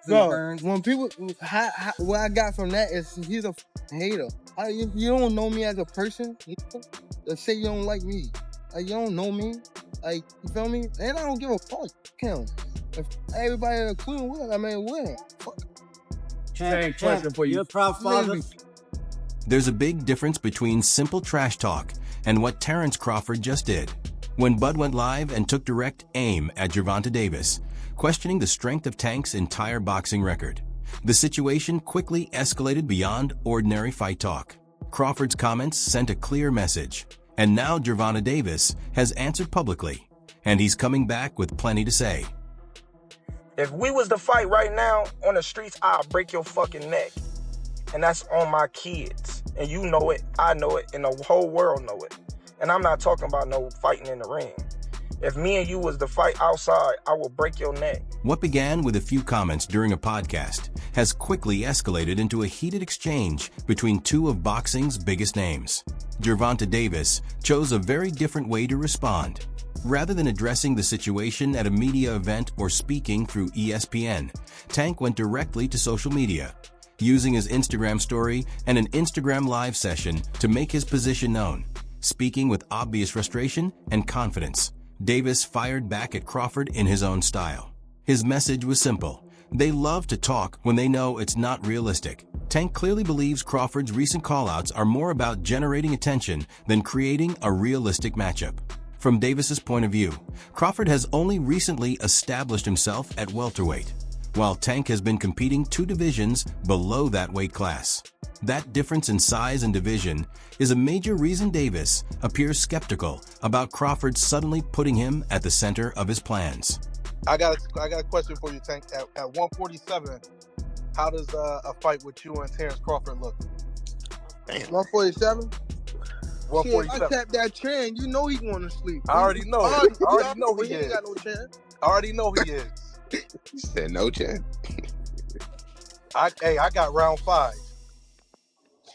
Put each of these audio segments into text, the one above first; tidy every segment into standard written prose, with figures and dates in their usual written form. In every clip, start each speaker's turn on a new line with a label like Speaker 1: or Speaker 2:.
Speaker 1: Bro, when people, what I got from that is he's a hater. You don't know me as a person. You know? Just say you don't like me. Like, you don't know me. Like, you feel me? And I don't give a fuck. Him. If everybody including Will, I mean, Will. Fuck.
Speaker 2: Same question for you.
Speaker 3: You're a proud father.
Speaker 4: There's a big difference between simple trash talk and what Terence Crawford just did. When Bud went live and took direct aim at Gervonta Davis, questioning the strength of Tank's entire boxing record, the situation quickly escalated beyond ordinary fight talk. Crawford's comments sent a clear message, and now Gervonta Davis has answered publicly, and he's coming back with plenty to say.
Speaker 5: If we was to fight right now on the streets, I'll break your fucking neck. And that's on my kids. And you know it, I know it, and the whole world know it. And I'm not talking about no fighting in the ring. If me and you was to fight outside, I will break your neck.
Speaker 4: What began with a few comments during a podcast has quickly escalated into a heated exchange between two of boxing's biggest names. Gervonta Davis chose a very different way to respond. Rather than addressing the situation at a media event or speaking through ESPN, Tank went directly to social media, using his Instagram story and an Instagram live session to make his position known. Speaking with obvious frustration and confidence, Davis fired back at Crawford in his own style. His message was simple. They love to talk when they know it's not realistic. Tank clearly believes Crawford's recent callouts are more about generating attention than creating a realistic matchup. From Davis's point of view, Crawford has only recently established himself at welterweight, while Tank has been competing 2 divisions below that weight class. That difference in size and division is a major reason Davis appears skeptical about Crawford suddenly putting him at the center of his plans.
Speaker 6: I got a question for you, Tank. At 147, how does a fight with you and Terence Crawford look?
Speaker 1: 147?
Speaker 6: 147.
Speaker 1: Shit, I tapped that chain. You know he going to sleep.
Speaker 6: I already know. I already know he
Speaker 1: ain't
Speaker 6: is.
Speaker 1: got no chance.
Speaker 6: I already know he is.
Speaker 7: He said no chance.
Speaker 6: I got round 5.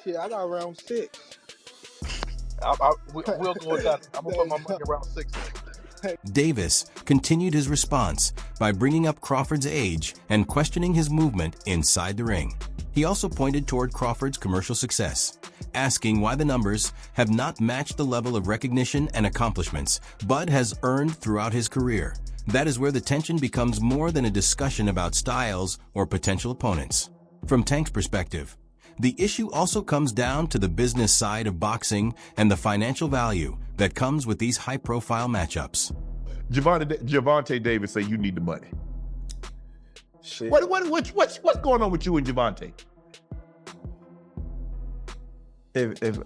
Speaker 1: Shit, I got round 6.
Speaker 6: We'll go with that. I'm gonna put my money around 6.
Speaker 4: Davis continued his response by bringing up Crawford's age and questioning his movement inside the ring. He also pointed toward Crawford's commercial success, asking why the numbers have not matched the level of recognition and accomplishments Bud has earned throughout his career. That is where the tension becomes more than a discussion about styles or potential opponents. From Tank's perspective, the issue also comes down to the business side of boxing and the financial value that comes with these high-profile matchups.
Speaker 2: Gervonta Davis say you need the money.
Speaker 3: Shit.
Speaker 2: What's going on with you and Gervonta?
Speaker 8: If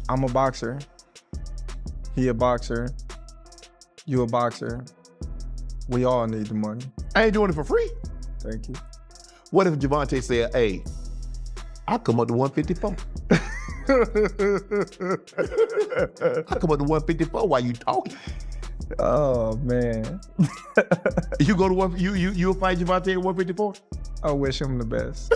Speaker 8: I'm a boxer, he a boxer, you a boxer, we all need the money.
Speaker 2: I ain't doing it for free.
Speaker 8: Thank you.
Speaker 2: What if Gervonta said, hey, I'll come up to 154. I'll come up to 154 while you talking.
Speaker 8: Oh man.
Speaker 2: You go to you'll fight Gervonta at 154?
Speaker 8: I wish him the best.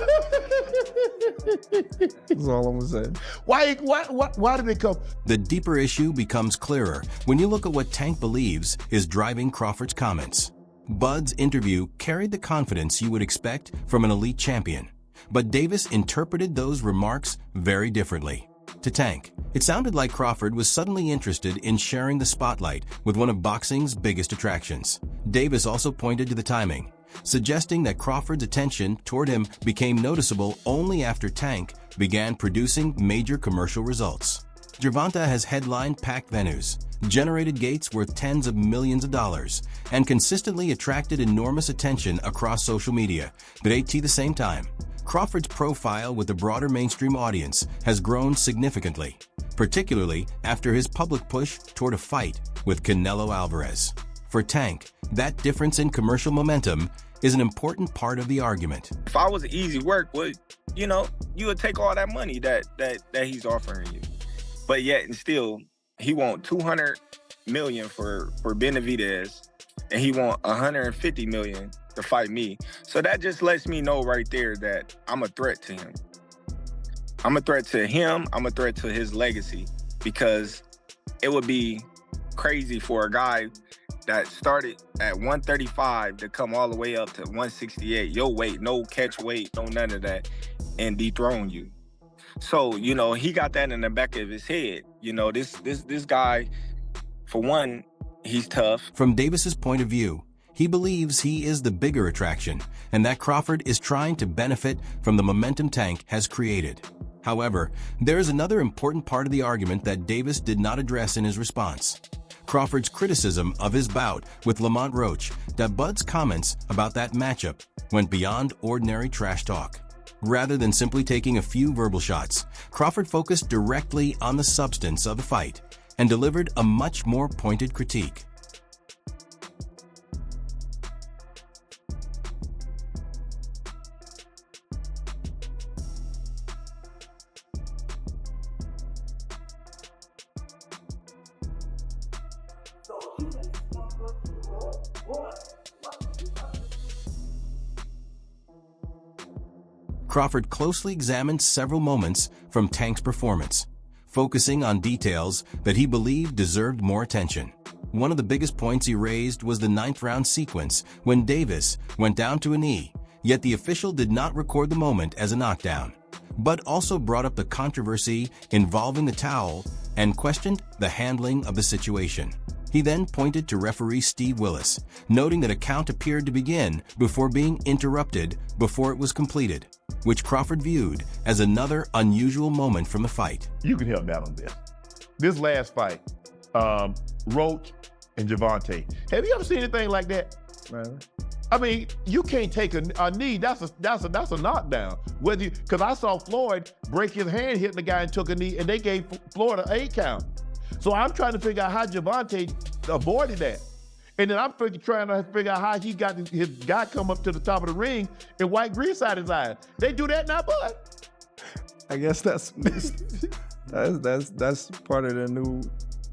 Speaker 8: That's all I'm gonna say.
Speaker 2: Why did it come?
Speaker 4: The deeper issue becomes clearer when you look at what Tank believes is driving Crawford's comments. Bud's interview carried the confidence you would expect from an elite champion, but Davis interpreted those remarks very differently. To Tank, it sounded like Crawford was suddenly interested in sharing the spotlight with one of boxing's biggest attractions. Davis also pointed to the timing, suggesting that Crawford's attention toward him became noticeable only after Tank began producing major commercial results. Gervonta has headlined packed venues, generated gates worth tens of millions of dollars, and consistently attracted enormous attention across social media. But at the same time, Crawford's profile with the broader mainstream audience has grown significantly, particularly after his public push toward a fight with Canelo Alvarez. For Tank, that difference in commercial momentum is an important part of the argument.
Speaker 5: If I was easy work, well, you would take all that money that he's offering you. But yet and still, he want $200 million for Benavidez, and he want $150 million to fight me. So that just lets me know right there that I'm a threat to him. I'm a threat to him. I'm a threat to his legacy, because it would be crazy for a guy that started at 135 to come all the way up to 168, your weight, no catch weight, no none of that, and dethrone you. So, you know, he got that in the back of his head. You know, this guy, for one, he's tough.
Speaker 4: From Davis's point of view, he believes he is the bigger attraction and that Crawford is trying to benefit from the momentum Tank has created. However, there is another important part of the argument that Davis did not address in his response. Crawford's criticism of his bout with Lamont Roach that Bud's comments about that matchup went beyond ordinary trash talk. Rather than simply taking a few verbal shots, Crawford focused directly on the substance of the fight and delivered a much more pointed critique. Crawford closely examined several moments from Tank's performance, focusing on details that he believed deserved more attention. One of the biggest points he raised was the 9th round sequence when Davis went down to a knee, yet the official did not record the moment as a knockdown. Bud also brought up the controversy involving the towel and questioned the handling of the situation. He then pointed to referee Steve Willis, noting that a count appeared to begin before being interrupted before it was completed, which Crawford viewed as another unusual moment from the fight.
Speaker 2: You can help me out on this. This last fight, Roach and Gervonta. Have you ever seen anything like that?
Speaker 8: Man.
Speaker 2: I mean, you can't take a knee. That's a knockdown. Whether because I saw Floyd break his hand, hitting the guy and took a knee, and they gave Floyd an 8 count. So I'm trying to figure out how Gervonta avoided that. And then I'm trying to figure out how he got his guy come up to the top of the ring and wipe grease out his eyes. They do that now, Bud?
Speaker 8: I guess that's part of the new,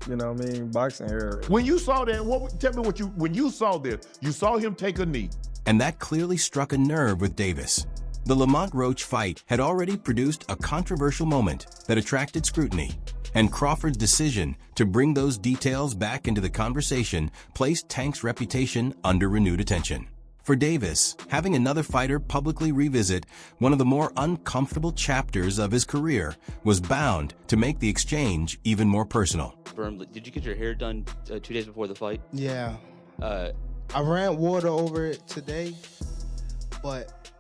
Speaker 8: you know what I mean, boxing era.
Speaker 2: When you saw that, tell me when you saw this, you saw him take a knee.
Speaker 4: And that clearly struck a nerve with Davis. The Lamont Roach fight had already produced a controversial moment that attracted scrutiny, and Crawford's decision to bring those details back into the conversation placed Tank's reputation under renewed attention. For Davis, having another fighter publicly revisit one of the more uncomfortable chapters of his career was bound to make the exchange even more personal.
Speaker 9: Did you get your hair done 2 days before the fight?
Speaker 1: Yeah. I ran water over it today, but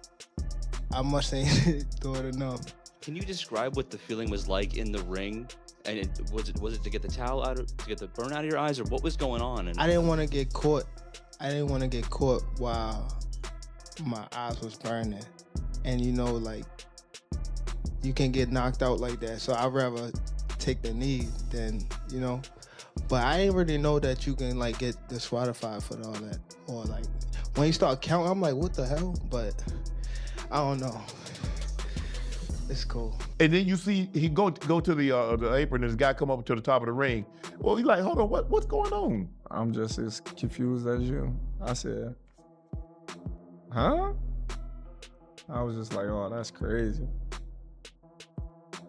Speaker 1: I must ain't do it enough.
Speaker 9: Can you describe what the feeling was like in the ring? And was it to get the towel out, to get the burn out of your eyes, or what was going on?
Speaker 1: I didn't want to get caught. I didn't want to get caught while my eyes was burning, and you know, like you can get knocked out like that. So I'd rather take the knee than, you know. But I didn't really know that you can like get disqualified for all that, or like when you start counting, I'm like, what the hell? But I don't know. It's cool.
Speaker 2: And then you see he go to the apron and this guy come up to the top of the ring. Well, he's like, hold on, what's going on?
Speaker 8: I'm just as confused as you. I said, huh? I was just like, oh, that's crazy.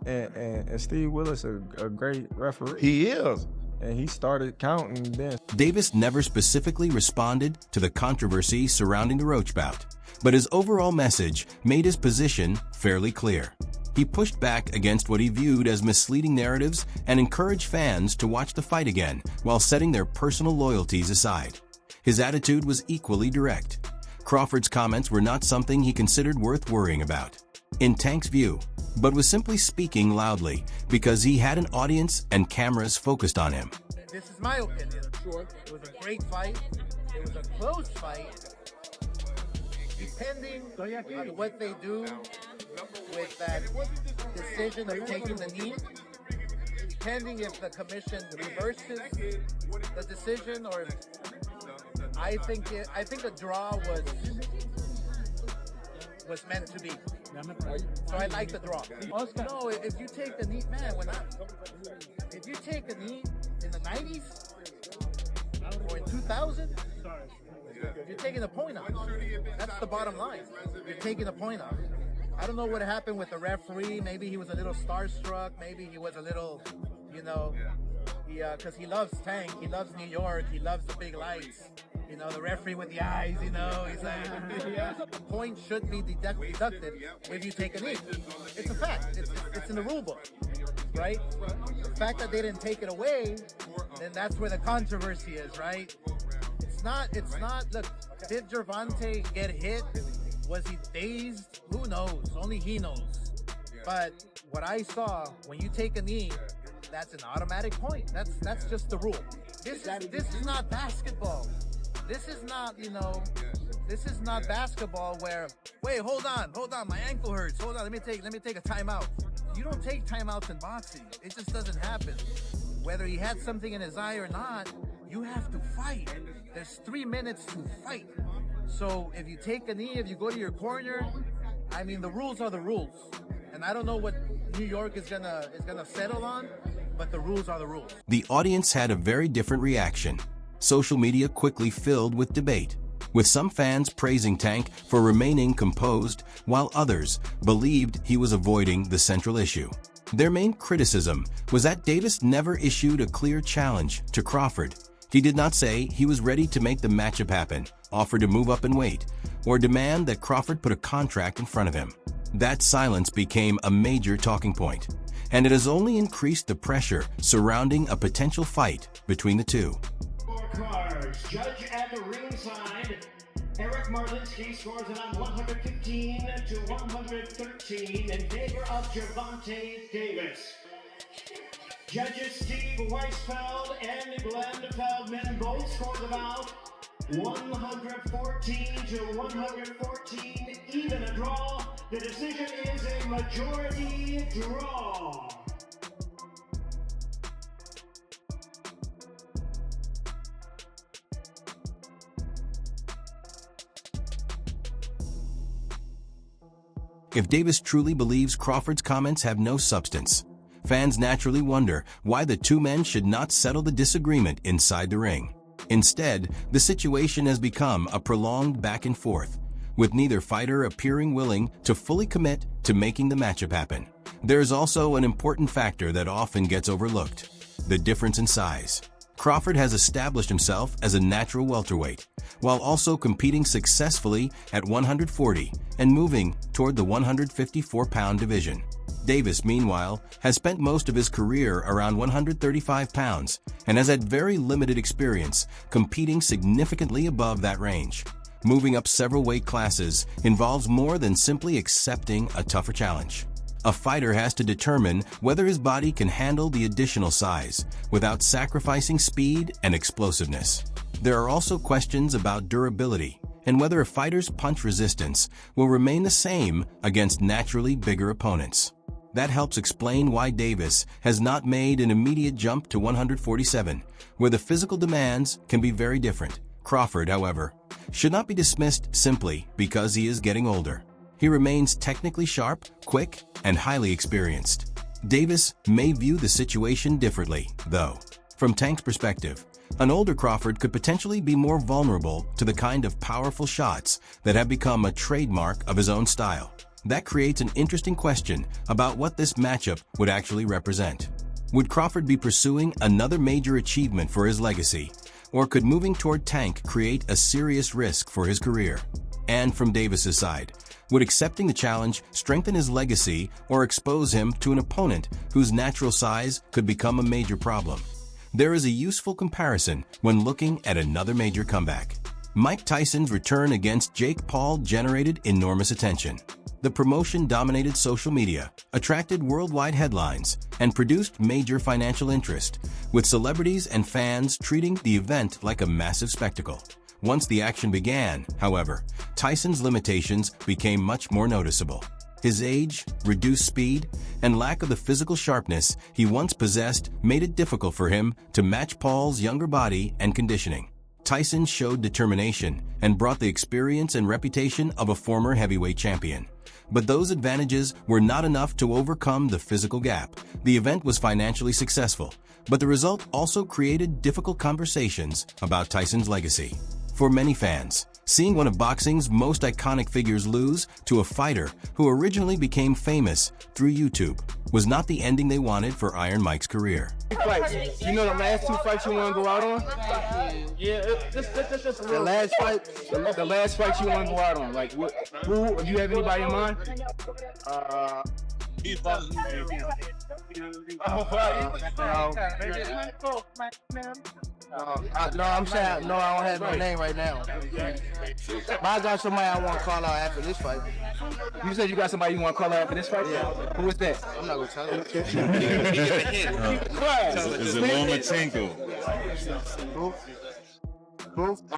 Speaker 8: And Steve Willis is a great referee.
Speaker 2: He is.
Speaker 8: And he started counting then.
Speaker 4: Davis never specifically responded to the controversy surrounding the Roach bout, but his overall message made his position fairly clear. He pushed back against what he viewed as misleading narratives and encouraged fans to watch the fight again while setting their personal loyalties aside. His attitude was equally direct. Crawford's comments were not something he considered worth worrying about, in Tank's view, but was simply speaking loudly because he had an audience and cameras focused on him.
Speaker 10: This is my opinion. Sure. It was a great fight. It was a close fight. Depending on what they do with that decision of taking the knee, depending if the commission reverses the decision, or I think a draw was meant to be. So I like the draw. No, if you take the knee, man, if you take a knee in the 90s or in 2000, you're taking a point off. That's the bottom line. You're taking a point off. I don't know what happened with the referee. Maybe he was a little starstruck. Maybe he was a little, Because he loves Tank, he loves New York, he loves the big lights. You know, the referee with the eyes, you know, he's like, a point should be deducted if you take a knee. It's a fact. It's in the rule book, right? The fact that they didn't take it away, then that's where the controversy is, right? It's not, look, did Gervonta get hit? Was he dazed? Who knows? Only he knows. But what I saw, when you take a knee, that's an automatic point. That's just the rule. This is not basketball. This is not, this is not basketball where, wait, hold on, my ankle hurts. Hold on, let me take a timeout. You don't take timeouts in boxing. It just doesn't happen. Whether he had something in his eye or not, you have to fight. There's 3 minutes to fight. So if you take a knee, if you go to your corner, I mean, the rules are the rules. And I don't know what New York is gonna settle on, but the rules are the rules.
Speaker 4: The audience had a very different reaction. Social media quickly filled with debate, with some fans praising Tank for remaining composed, while others believed he was avoiding the central issue. Their main criticism was that Davis never issued a clear challenge to Crawford. He did not say he was ready to make the matchup happen, offer to move up and wait, or demand that Crawford put a contract in front of him. That silence became a major talking point, and it has only increased the pressure surrounding a potential fight between the two.
Speaker 11: Cards. Judge at the ringside, Eric Marlinsky scores it on 115 to 113 in favor of Gervonta Davis. Judges Steve Weisfeld and Glenn Feldman both scored about 114 to 114, even a draw. The decision is a majority draw.
Speaker 4: If Davis truly believes Crawford's comments have no substance, fans naturally wonder why the two men should not settle the disagreement inside the ring. Instead, the situation has become a prolonged back and forth, with neither fighter appearing willing to fully commit to making the matchup happen. There is also an important factor that often gets overlooked: the difference in size. Crawford has established himself as a natural welterweight, while also competing successfully at 140 and moving toward the 154-pound division. Davis, meanwhile, has spent most of his career around 135 pounds and has had very limited experience competing significantly above that range. Moving up several weight classes involves more than simply accepting a tougher challenge. A fighter has to determine whether his body can handle the additional size without sacrificing speed and explosiveness. There are also questions about durability and whether a fighter's punch resistance will remain the same against naturally bigger opponents. That helps explain why Davis has not made an immediate jump to 147, where the physical demands can be very different. Crawford, however, should not be dismissed simply because he is getting older. He remains technically sharp, quick, and highly experienced. Davis may view the situation differently, though. From Tank's perspective, an older Crawford could potentially be more vulnerable to the kind of powerful shots that have become a trademark of his own style. That creates an interesting question about what this matchup would actually represent. Would Crawford be pursuing another major achievement for his legacy, or could moving toward Tank create a serious risk for his career? And from Davis's side, would accepting the challenge strengthen his legacy or expose him to an opponent whose natural size could become a major problem? There is a useful comparison when looking at another major comeback. Mike Tyson's return against Jake Paul generated enormous attention. The promotion dominated social media, attracted worldwide headlines, and produced major financial interest, with celebrities and fans treating the event like a massive spectacle. Once the action began, however, Tyson's limitations became much more noticeable. His age, reduced speed, and lack of the physical sharpness he once possessed made it difficult for him to match Paul's younger body and conditioning. Tyson showed determination and brought the experience and reputation of a former heavyweight champion. But those advantages were not enough to overcome the physical gap. The event was financially successful, but the result also created difficult conversations about Tyson's legacy. For many fans, Seeing one of boxing's most iconic figures lose to a fighter who originally became famous through YouTube was not the ending they wanted for Iron Mike's career.
Speaker 12: Fights. You know the last 2 fights you want to go out on?
Speaker 10: Yeah, just
Speaker 12: The last fight you want to go out on? Like, who? Do you have anybody in mind? No, I'm saying no. I don't have no name right now. But I got somebody I want to call out after this fight. You said you got somebody you want to call out after this fight? Yeah. Who is that? I'm not gonna tell you.
Speaker 13: Is it Lomachenko?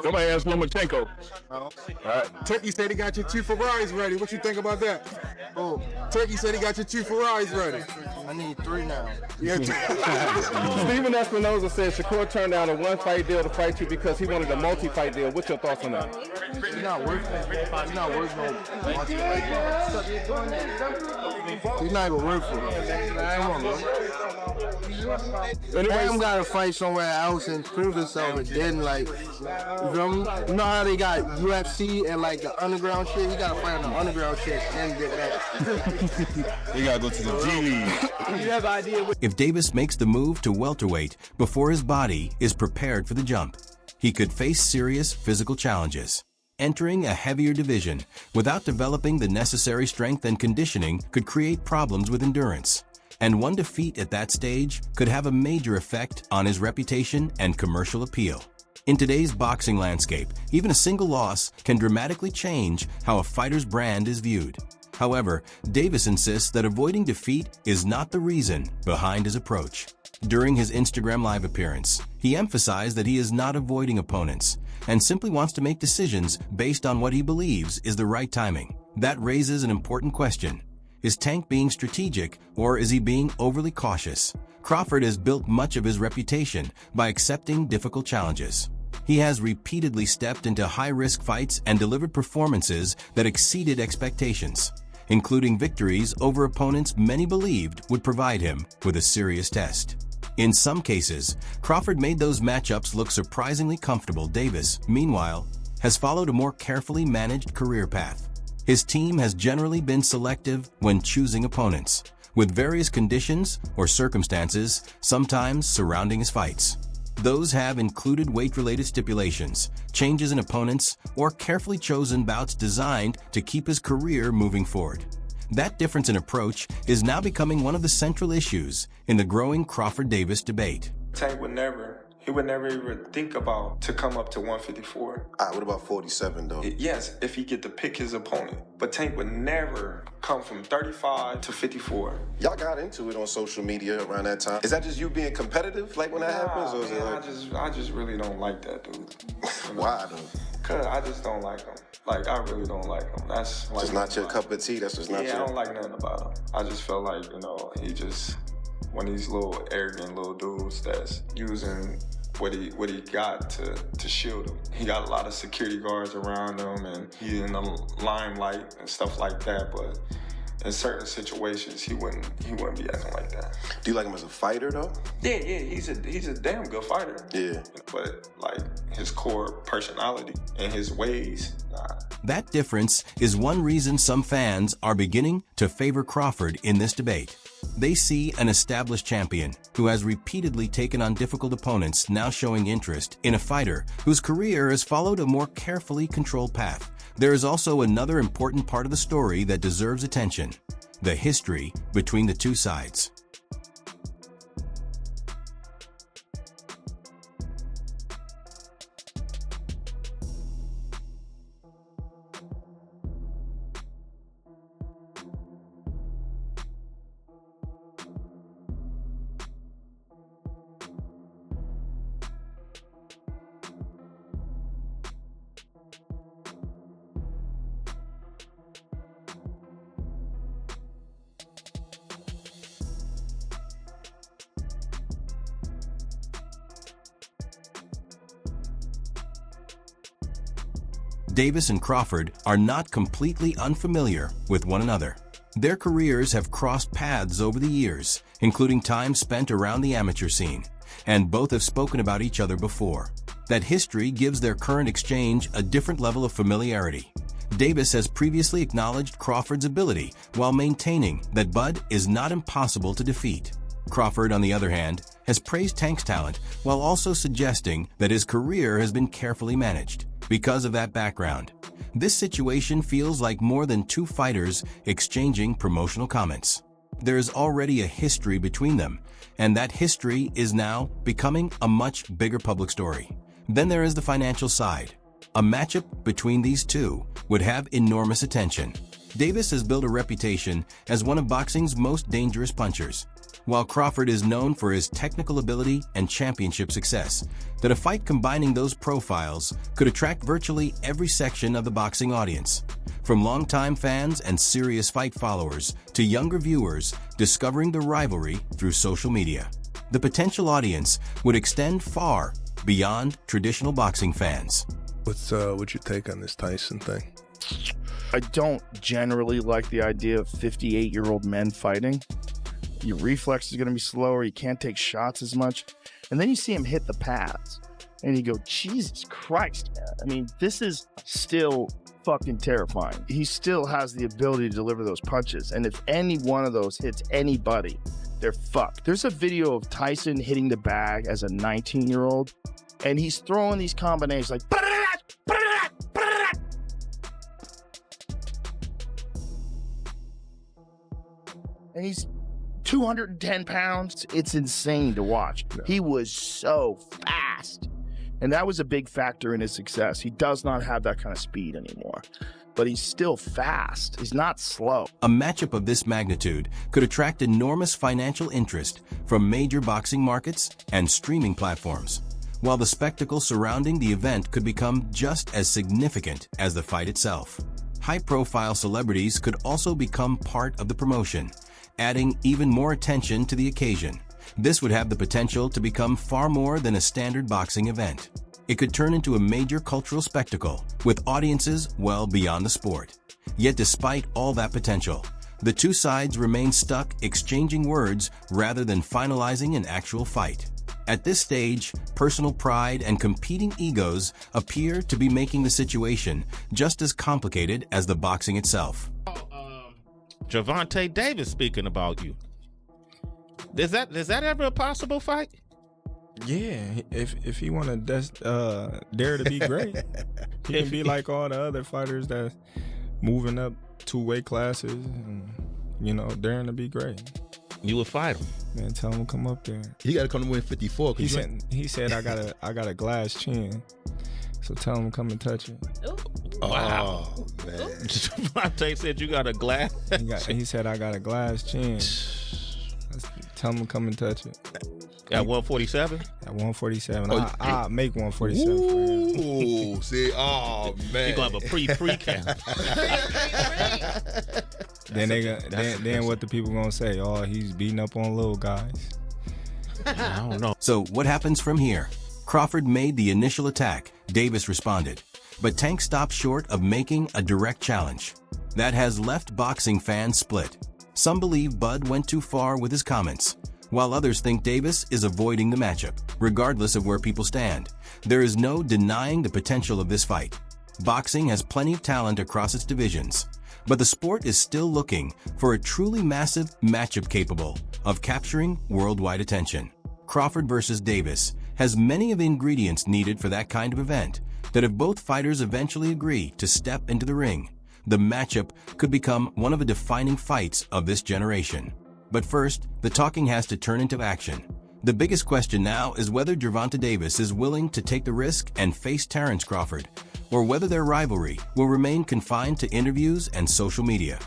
Speaker 14: Somebody asked Lomachenko. All right. Turkey said he got your 2 Ferraris ready. What you think about that?
Speaker 12: Oh,
Speaker 14: Turkey said he got your 2 Ferraris ready.
Speaker 12: I need 3 now.
Speaker 14: Yeah.
Speaker 15: Steven Espinoza said Shakur turned down a 1-fight deal to fight you because he wanted a multi-fight deal. What's your thoughts on that?
Speaker 12: You're not worth it. You're not worth no multi-fight deal. You're not even worth it. Come on, man. Bam got to fight somewhere else and prove himself, and then, like, you feel me? You know how they got UFC and, like, the underground shit? He got to fight on the underground shit and get that.
Speaker 13: You gotta go to the G League.
Speaker 12: You have an idea what...
Speaker 4: If Davis makes the move to welterweight before his body is prepared for the jump, he could face serious physical challenges. Entering a heavier division without developing the necessary strength and conditioning could create problems with endurance. And one defeat at that stage could have a major effect on his reputation and commercial appeal. In today's boxing landscape, even a single loss can dramatically change how a fighter's brand is viewed. However, Davis insists that avoiding defeat is not the reason behind his approach. During his Instagram Live appearance, he emphasized that he is not avoiding opponents and simply wants to make decisions based on what he believes is the right timing. That raises an important question. Is Tank being strategic, or is he being overly cautious? Crawford has built much of his reputation by accepting difficult challenges. He has repeatedly stepped into high-risk fights and delivered performances that exceeded expectations, including victories over opponents many believed would provide him with a serious test. In some cases, Crawford made those matchups look surprisingly comfortable. Davis, meanwhile, has followed a more carefully managed career path. His team has generally been selective when choosing opponents, with various conditions or circumstances sometimes surrounding his fights. Those have included weight-related stipulations, changes in opponents, or carefully chosen bouts designed to keep his career moving forward. That difference in approach is now becoming one of the central issues in the growing Crawford-Davis debate.
Speaker 16: Tank would never even think about to come up to 154.
Speaker 17: What about 47 though?
Speaker 16: Yes, if he get to pick his opponent. But Tank would never come from 35 to 54.
Speaker 17: Y'all got into it on social media around that time. Is that just you being competitive, like when that happens? Or is it like...
Speaker 16: I just really don't like that dude.
Speaker 17: Why though?
Speaker 16: Cause I just don't like him. Like, I really don't like him. That's like
Speaker 17: just not your cup of tea. That's just not your...
Speaker 16: I don't like nothing about him. I just feel like, he just one of these little arrogant little dudes that's using what he got to shield him. He got a lot of security guards around him, and he's in the limelight and stuff like that. But in certain situations, he wouldn't be acting like that.
Speaker 17: Do you like him as a fighter though?
Speaker 16: Yeah, he's a damn good fighter.
Speaker 17: Yeah.
Speaker 16: But like his core personality and his ways, nah.
Speaker 4: That difference is one reason some fans are beginning to favor Crawford in this debate. They see an established champion who has repeatedly taken on difficult opponents now showing interest in a fighter whose career has followed a more carefully controlled path. There is also another important part of the story that deserves attention: the history between the two sides. Davis and Crawford are not completely unfamiliar with one another. Their careers have crossed paths over the years, including time spent around the amateur scene. and both have spoken about each other before. That history gives their current exchange a different level of familiarity. Davis has previously acknowledged Crawford's ability while maintaining that Bud is not impossible to defeat. Crawford, on the other hand, has praised Tank's talent while also suggesting that his career has been carefully managed. Because of that background, this situation feels like more than two fighters exchanging promotional comments. There is already a history between them, and that history is now becoming a much bigger public story. Then there is the financial side. A matchup between these two would have enormous attention. Davis has built a reputation as one of boxing's most dangerous punchers, while Crawford is known for his technical ability and championship success. That a fight combining those profiles could attract virtually every section of the boxing audience, from longtime fans and serious fight followers to younger viewers discovering the rivalry through social media. The potential audience would extend far beyond traditional boxing fans.
Speaker 18: What's your take on this Tyson thing?
Speaker 19: I don't generally like the idea of 58-year-old men fighting. Your reflex is going to be slower. You can't take shots as much. And then you see him hit the pads. And you go, Jesus Christ, man. I mean, this is still fucking terrifying. He still has the ability to deliver those punches. And if any one of those hits anybody, they're fucked. There's a video of Tyson hitting the bag as a 19-year-old. And he's throwing these combinations like... And he's 210 pounds. It's insane to watch. Yeah. He was so fast. And that was a big factor in his success. He does not have that kind of speed anymore. But he's still fast. He's not slow.
Speaker 4: A matchup of this magnitude could attract enormous financial interest from major boxing markets and streaming platforms, while the spectacle surrounding the event could become just as significant as the fight itself. High-profile celebrities could also become part of the promotion, adding even more attention to the occasion. This would have the potential to become far more than a standard boxing event. It could turn into a major cultural spectacle with audiences well beyond the sport. Yet despite all that potential, the two sides remain stuck exchanging words rather than finalizing an actual fight. At this stage, personal pride and competing egos appear to be making the situation just as complicated as the boxing itself.
Speaker 20: Gervonta Davis speaking about you. Is that ever a possible fight?
Speaker 8: Yeah, if he want to dare to be great, he can be like all the other fighters that's moving up 2 weight classes and, daring to be great.
Speaker 20: You would fight him,
Speaker 8: man. Tell him to come up there.
Speaker 18: He got to come to win 54.
Speaker 8: He said I got a glass chin, so tell him to come and touch it.
Speaker 20: Wow, man. Gervonta said you got a glass.
Speaker 8: He said I got a glass chin. Tell him to come and touch it.
Speaker 20: At 147?
Speaker 8: At 147. I'll make 147 for him.
Speaker 18: Ooh, see? Oh, man.
Speaker 20: You're going to have a pre-camp.
Speaker 8: Then what the people going to say? Oh, he's beating up on little guys.
Speaker 20: I don't know.
Speaker 4: So what happens from here? Crawford made the initial attack. Davis responded. But Tank stopped short of making a direct challenge. That has left boxing fans split. Some believe Bud went too far with his comments, while others think Davis is avoiding the matchup. Regardless of where people stand, there is no denying the potential of this fight. Boxing has plenty of talent across its divisions, but the sport is still looking for a truly massive matchup capable of capturing worldwide attention. Crawford versus Davis has many of the ingredients needed for that kind of event, that if both fighters eventually agree to step into the ring, the matchup could become one of the defining fights of this generation. But first, the talking has to turn into action. The biggest question now is whether Gervonta Davis is willing to take the risk and face Terence Crawford, or whether their rivalry will remain confined to interviews and social media.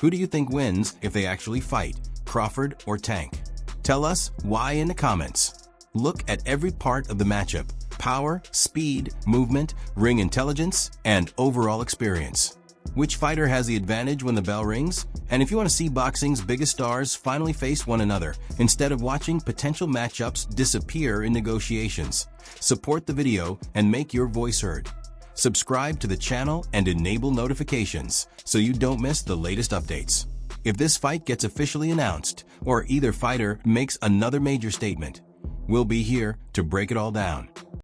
Speaker 4: Who do you think wins if they actually fight, Crawford or Tank? Tell us why in the comments. Look at every part of the matchup: power, speed, movement, ring intelligence, and overall experience. Which fighter has the advantage when the bell rings? And if you want to see boxing's biggest stars finally face one another, instead of watching potential matchups disappear in negotiations, support the video and make your voice heard. Subscribe to the channel and enable notifications so you don't miss the latest updates. If this fight gets officially announced, or either fighter makes another major statement, We'll be here to break it all down.